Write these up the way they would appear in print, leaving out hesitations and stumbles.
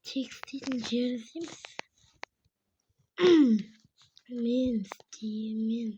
tekstil jersimiz. Men isteyemін.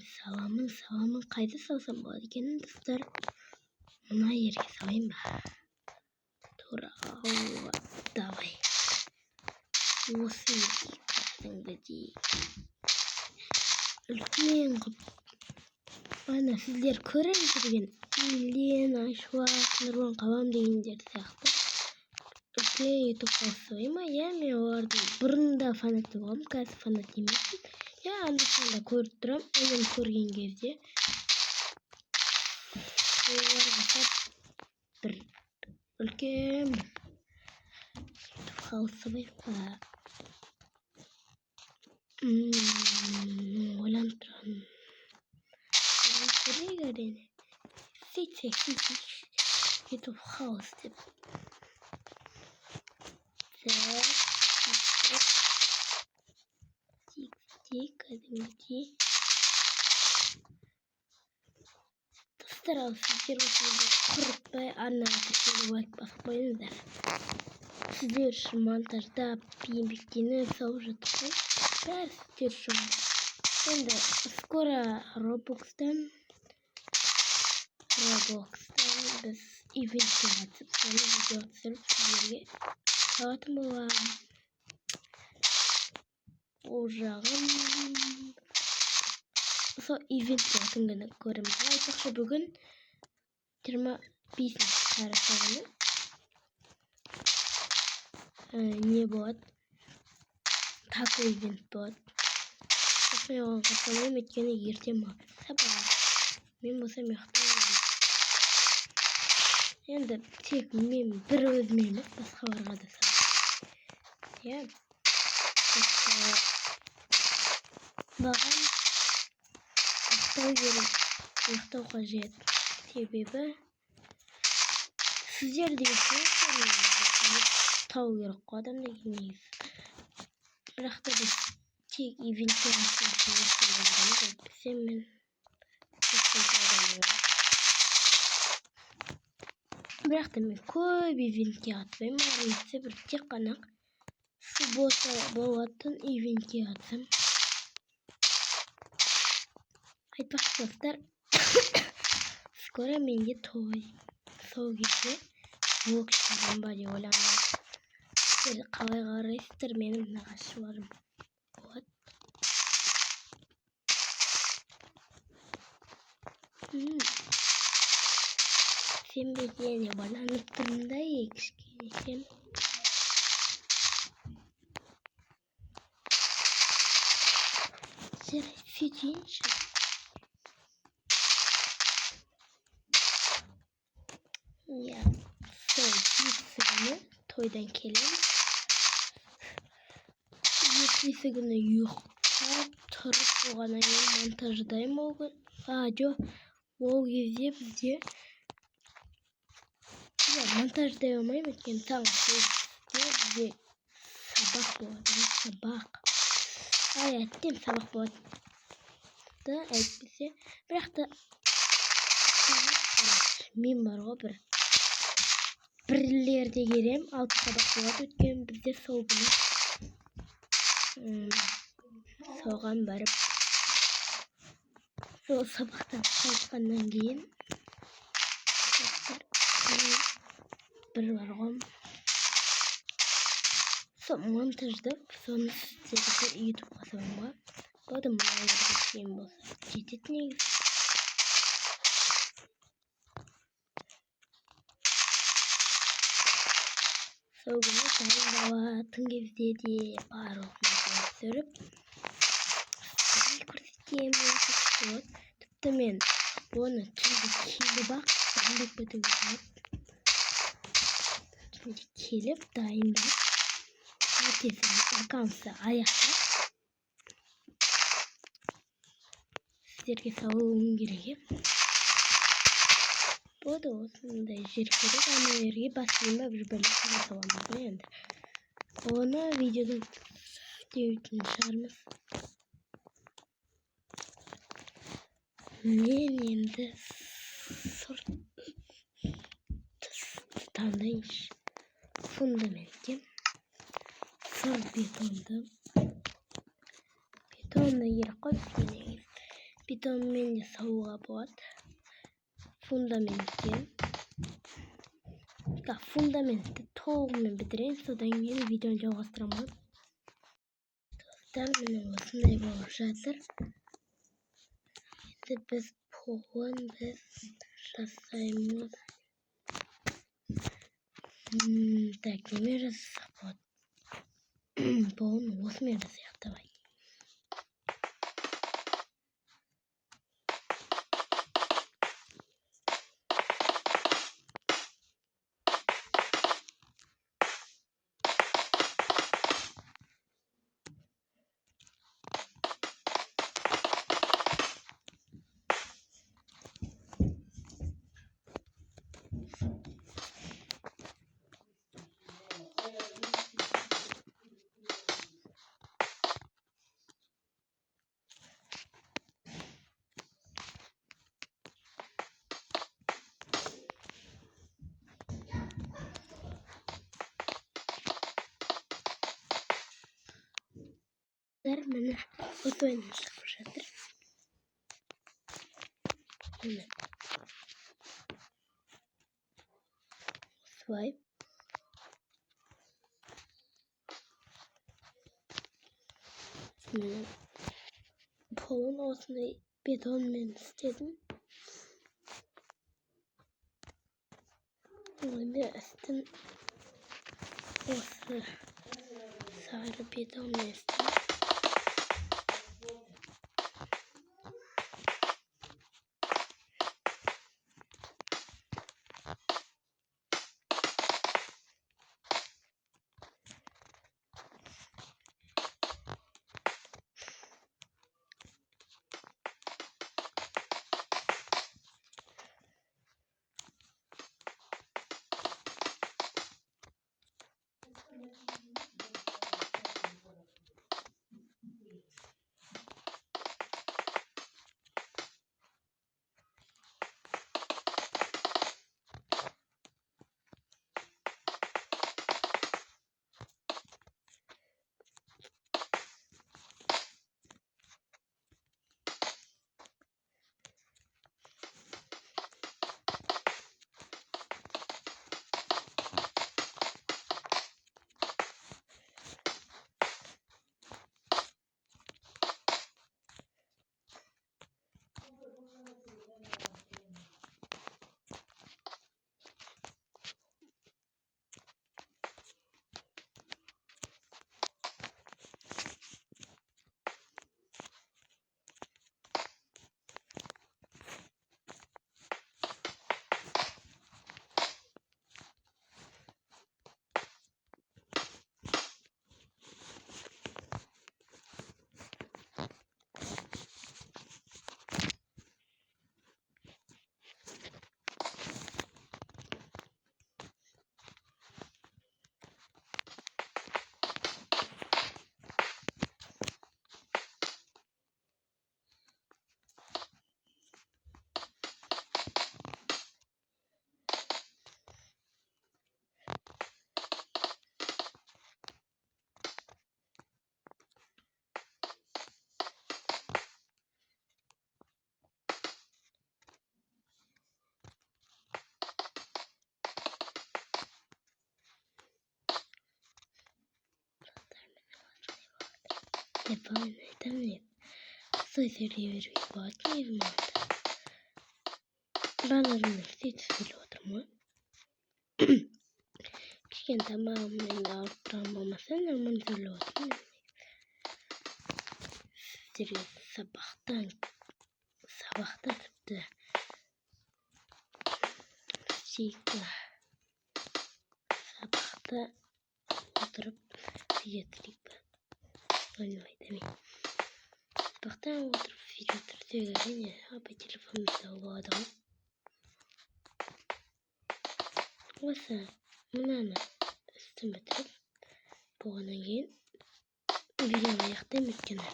Salamın qayda salsam болады екен, достар? Мына жерге салайын ба? Тура, давай. Осы кәдімгідей үлкен қып. Ана сіздер көріп жүрген Илен, Айшуақ, Нұрлан Қалам дегендер сияқты үлкен ютуб қосып ма? Я мен олардың бұрында фанаты болдым, қазір фанат емеспін. Я анда-санда көріп тұрам, өзім көрген кезде оларға бір үлкен қосып па. Ойланып тұрған. Сөйтсек ютуб хаус деп. Тик, кәдімгідей. Достар, ал сіздер осылай құртпай арнаға тіркеліп лайк басып қойыңыздар. Сіздер үшін монтаждап, еңбектеніп салып жатырмын. Бәрі сіздер үшін. Енді скоро Роблокстан біз ивентке қатысып, соны видео түсіріп сіздерге салатын боламын. Ол жағын сол ивентке күнгіні көреміз. Айтпақшы бүгін 25 қараша күні не болады? Тако ивент болады. Мен оған қатыламын, өйткені ертең маған сабақ. Мен болсам ұйықтаймын. Енді тек мен бір өзіме емес, басқаларға да саламын. Иә. Маған ұйықтау керек, ұйықтау қажет. Себебі сіздер деген ұйықтау керек қой адам деген негізі. Бірақ та біз тек ивентке қатысып жүрміз. Әйтпесе мен бірақ та мен көп ивентке қатыспаймын. Әйтсе бір тек қана суббота болатын ивентке қатысам. Айтпақшы достар, скоро менде той. Сол кезде влог шығарам ба деп ойлаймын. Сіздер қалай қарайсыздар менің нағашыларым? Вот. Сен бетіне байланып тұрмын да, кішкене сен. Жарай, сөйтейінші. Я сол күні тойдан келем. Ертесі күні ұйықтап тұрып болғаннан кейін монтаждаймын ол күн. Ол кезде бізде монтаждай алмаймын, өйткені таңғы 8-де бізде сабақ болады. Сабақ. Әттең сабақ болады. Әйтпесе, бірақ та мен бар ғой бірлерде келем, 6 сабақ болады, өйткені бізде сол күні соған барып сол сабақтан қайтқаннан кейін бір бар ғой сол монтаждап соны сіздерге ютубқа саламын ба. Одан мыналарға кейін болса жетеді негізі. Сол күні дайындалатын кезде де барлық нәрсені түсіріп көрсетемін. Тіпті мен оны түнде келіп-ақ дайындап кетуге болады. Түнде келіп дайындап ертесіне аккаунтты аяқтап сіздерге салуым керек. Болды, осындай жер керек. Ана жерге басылымда бір бөлімшеге саламыз енді. Оны видеода дейтін шығармыз. Мен енді Standaymış. Fundamentim. Sır betonda. Betonda yere koyup beton mende soğuğa болады. Fundamentim. Fundamentті толығымен бітірейін, содан кейін видеоны жалғастырамын. Достар, міне осындай болып жатыр. Енді біз полын жасаймыз. Так, немен жасасақ болады? Полын осымен жасайық, давай. Міне осы ойыннан шығып жатыр. Міне осылай. Міне полын осындай бетонмен істедім. Енді үстін осы сары бетонмен істедім. Devam edelim. Soy seriye bakayım. Ben adını hiç oturma. Kiken tamamen de arttıramamasın ama zırlı oturma. Seriye sabahtan tıptı. Sabahta oturup yetirip oynayayım. Sabahtan oturup yetirip abi telefonumda oладым. Осы мынаны үстін бітіріп болғаннан кейін видеоны аяқтаймын, өйткені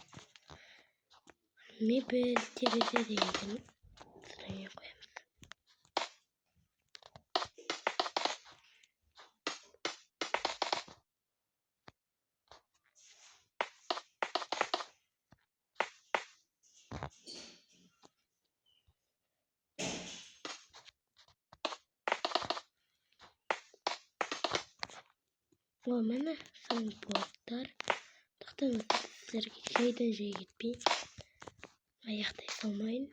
мебель, терезе дегенді содан кейін қоямыз. O mana soundboardlar. To'xtanglar, sizlarga joydan joyga ketmay oyoqday solmayin.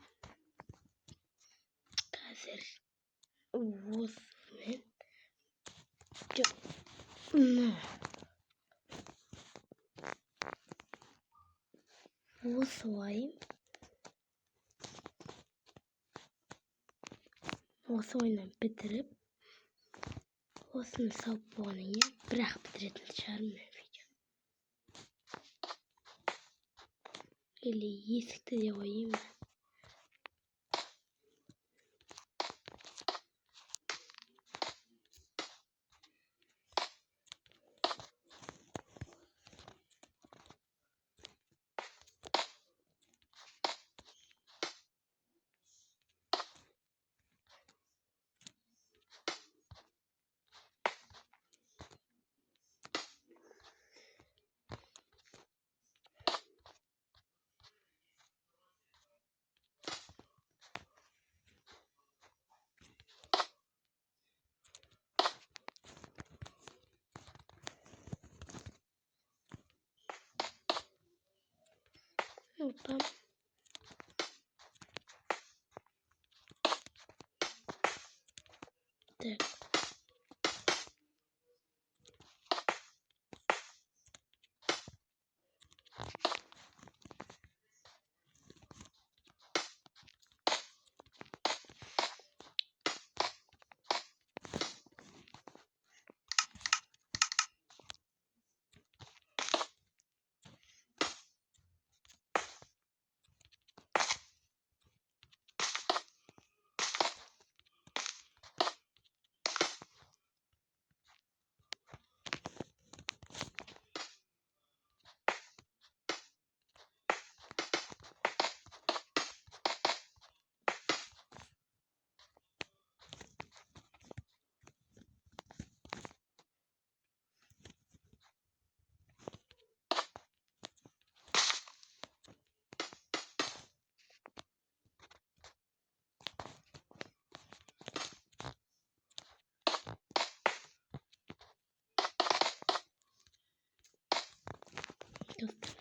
Hozir o'zmen Vo'svoyim. Vo'svoyni bitirib, vo'sni solib bo'lganiga bir-aq bitirетін шығармын video. Или есікті де қойayım ben. Опа. Так.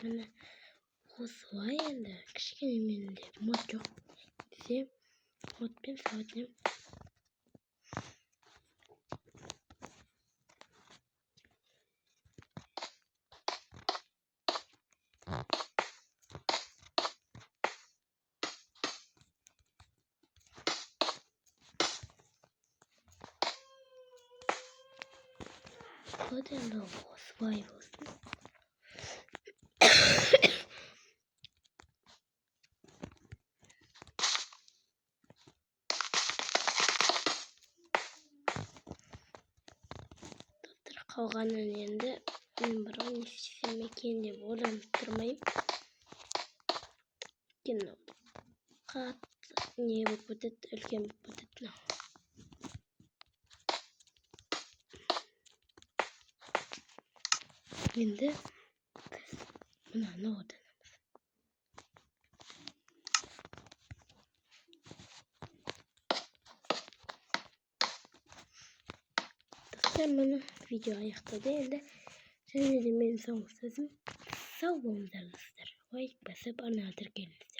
Mana vo'svoy endi kichkina menda mod yo'q desam, moddan soatim hadi endi vo'svoy bo'lsin. Qolganini endi biroq nechta ekan deb o'ylanib turmayman. Qat ne bo'lib ketadi, ulkan bo'lib ketadi. Endi mana o'rganamiz. Do'stlar, mana video oyoqda endi. Sizlarga men sog' bo'linglar do'stlar. Voy, bosib anadir kelinglar.